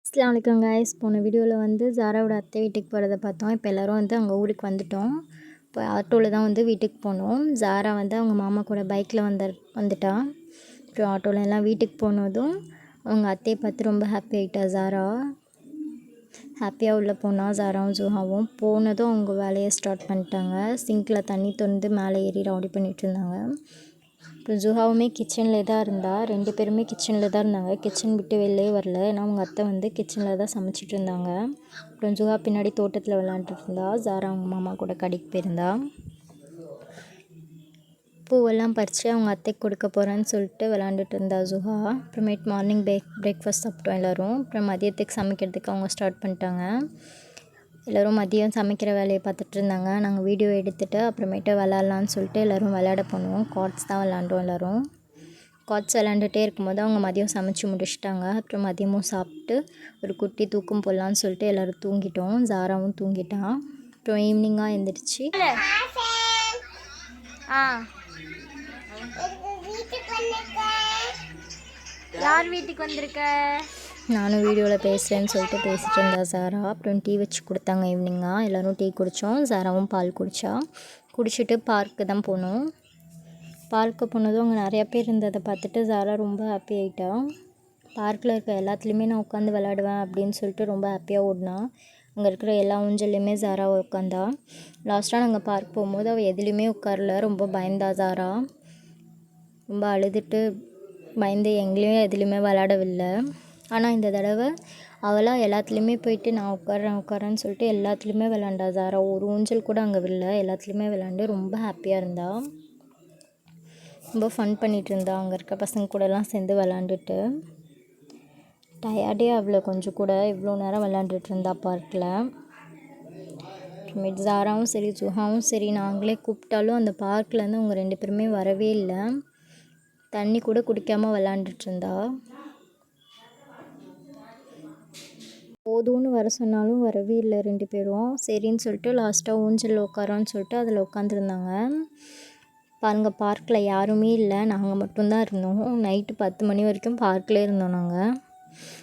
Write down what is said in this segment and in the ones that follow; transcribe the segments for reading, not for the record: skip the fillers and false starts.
அஸ்ஸலாமு அலைக்கும் கைஸ். போன வீடியோவில் வந்து ஜாராவோட அத்தை வீட்டுக்கு போகிறத பார்த்தோம். இப்போ எல்லோரும் வந்து அங்கே ஊருக்கு வந்துட்டோம். இப்போ ஆட்டோவில் தான் வந்து வீட்டுக்கு போனோம். ஜாரா வந்து அவங்க மாமா கூட பைக்கில் வந்துட்டா. அப்புறம் ஆட்டோவில் எல்லாம் வீட்டுக்கு போனதும் அவங்க அத்தையை பார்த்து ரொம்ப ஹாப்பி ஆகிட்டா ஜாரா. ஹாப்பியாக உள்ளே போனால் ஜாராவும் ஜுஹாவும் போனதும் அவங்க வேலையை ஸ்டார்ட் பண்ணிட்டாங்க. சிங்கில் தண்ணி திறந்து மேலே ஏறி ரவுடி பண்ணிகிட்டு இருந்தாங்க. அப்புறம் ஜுஹாவுமே கிச்சனில் தான் இருந்தா. 2 பேருமே கிச்சனில் தான் இருந்தாங்க. கிச்சன் விட்டு வெளிலே வரல. ஏன்னா அவங்க அத்தை வந்து கிச்சனில் தான் சமைச்சிட்டு இருந்தாங்க. அப்புறம் ஜுஹா பின்னாடி தோட்டத்தில் விளாண்டுட்டு இருந்தா. ஜாரா அவங்க மாமா கூட கடைக்கு போயிருந்தா. பூவெல்லாம் பறித்து அவங்க அத்தைக்கு கொடுக்க போகிறேன்னு சொல்லிட்டு விளாண்டுட்டு இருந்தா ஜுஹா. அப்புறமேட்டு மார்னிங் பிரேக்ஃபாஸ்ட் சாப்பிட்டோம் எல்லோரும். அப்புறம் மதியத்துக்கு சமைக்கிறதுக்கு அவங்க ஸ்டார்ட் பண்ணிட்டாங்க. எல்லோரும் மதியம் சமைக்கிற வேலையை பார்த்துட்டு இருந்தாங்க. நாங்கள் வீடியோ எடுத்துகிட்டு அப்புறமேட்டு விளாட்லான்னு சொல்லிட்டு எல்லோரும் விளையாட போனோம். கார்ட்ஸ் தான் விளாண்டோம் எல்லோரும். கார்ட்ஸ் விளாண்டுட்டே இருக்கும்போது அவங்க மதியம் சமைச்சு முடிச்சிட்டாங்க. அப்புறம் மதியமும் சாப்பிட்டு ஒரு குட்டி தூக்கம் போடலான்னு சொல்லிட்டு எல்லோரும் தூங்கிட்டோம். ஜாராவும் தூங்கிட்டான். அப்புறம் ஈவினிங்காக எழுந்திரிச்சு யார் வீட்டுக்கு வந்திருக்க? நானும் வீடியோவில் பேசுகிறேன்னு சொல்லிட்டு பேசிகிட்டு இருந்தா ஜாரா. அப்புறம் டீ வச்சு கொடுத்தாங்க ஈவினிங்காக. எல்லோரும் டீ குடித்தோம். ஜாராவும் பால் குடிச்சிட்டு பார்க்கு தான் போனோம். பார்க்கு போனதும் அங்கே நிறையா பேர் இருந்ததை பார்த்துட்டு ஜாரா ரொம்ப ஹாப்பி ஆகிட்டா. பார்க்கில் இருக்க எல்லாத்துலேயுமே நான் உட்காந்து விளாடுவேன் அப்படின்னு சொல்லிட்டு ரொம்ப ஹாப்பியாக ஓடினா. அங்கே இருக்கிற எல்லா ஊஞ்சல்லையுமே ஜாரா உட்காந்தா. லாஸ்ட்டாக நாங்கள் பார்க் போகும்போது அவள் எதுலேயுமே உட்காரல. ரொம்ப பயந்தா ஜாரா. ரொம்ப அழுதுட்டு பயந்து எங்கேயும் எதுலேயுமே விளாடவில்லை. ஆனால் இந்த தடவை அவளாக எல்லாத்துலேயுமே போயிட்டு நான் உட்காரேன்னு சொல்லிட்டு எல்லாத்துலேயுமே விளாண்டா ஜாரா. ஒரு ஊஞ்சல் கூட அங்கே இல்லை. எல்லாத்துலேயுமே விளாண்டு ரொம்ப ஹாப்பியாக இருந்தா. ரொம்ப ஃபன் பண்ணிகிட்டு இருந்தா. அங்கே இருக்க பசங்க கூடலாம் சேர்ந்து விளாண்டுட்டு. டயர்டே அவ்வளோ கொஞ்சம் கூட. இவ்வளோ நேரம் விளாண்டுட்டு இருந்தா பார்க்கில். அப்புறமேட்டு ஜாராவும் சரி ஜுஹாவும் சரி நாங்களே கூப்பிட்டாலும் அந்த பார்க்லேருந்து அவங்க 2 பேருமே வரவே இல்லை. தண்ணி கூட குடிக்காமல் விளாண்டுட்டு இருந்தா. போதும்னு வர சொன்னாலும் வரவே இல்லை 2 பேரும். சரின்னு சொல்லிட்டு லாஸ்ட்டாக ஊஞ்சலில் உட்காரோன்னு சொல்லிட்டு அதில் உட்காந்துருந்தாங்க. பாருங்கள், பார்க்கில் யாருமே இல்லை. நாங்கள் மட்டும்தான் இருந்தோம். நைட்டு 10 மணி வரைக்கும் பார்க்கில் இருந்தோம் நாங்கள்.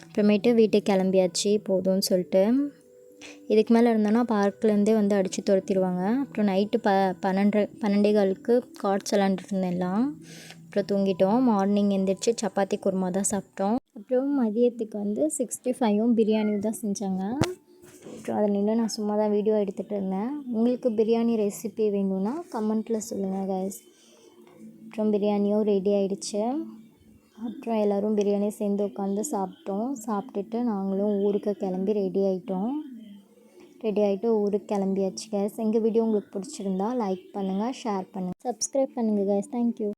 அப்புறமேட்டு வீட்டுக்கு கிளம்பியாச்சு போதும்னு சொல்லிட்டு. இதுக்கு மேலே இருந்தோன்னா பார்க்லேருந்தே வந்து அடித்து துரத்திடுவாங்க. அப்புறம் நைட்டு 12:15க்கு கார்ட்ஸ் விளாண்டுட்டு இருந்தேன் எல்லாம். அப்புறம் தூங்கிட்டோம். மார்னிங் எழுந்திரிச்சு சப்பாத்தி குருமா தான் சாப்பிட்டோம். அப்புறம் மதியத்துக்கு வந்து 65ம் பிரியாணியும் தான் செஞ்சாங்க. அப்புறம் அதில் நின்று நான் சும்மா தான் வீடியோ எடுத்துகிட்டு இருந்தேன். உங்களுக்கு பிரியாணி ரெசிபி வேணும்னா கமெண்ட்டில் சொல்லுங்கள் கைஸ். அப்புறம் பிரியாணியும் ரெடி ஆகிடுச்சு. அப்புறம் எல்லோரும் பிரியாணி சேர்ந்து உட்காந்து சாப்பிட்டோம். சாப்பிட்டுட்டு நாங்களும் ஊருக்கு கிளம்பி ரெடி ஆகிட்டு ஊருக்கு கிளம்பியாச்சு கைஸ். எங்கள் வீடியோ உங்களுக்கு பிடிச்சிருந்தா லைக் பண்ணுங்கள், ஷேர் பண்ணுங்கள், சப்ஸ்கிரைப் பண்ணுங்கள் கைஸ். தேங்க்யூ.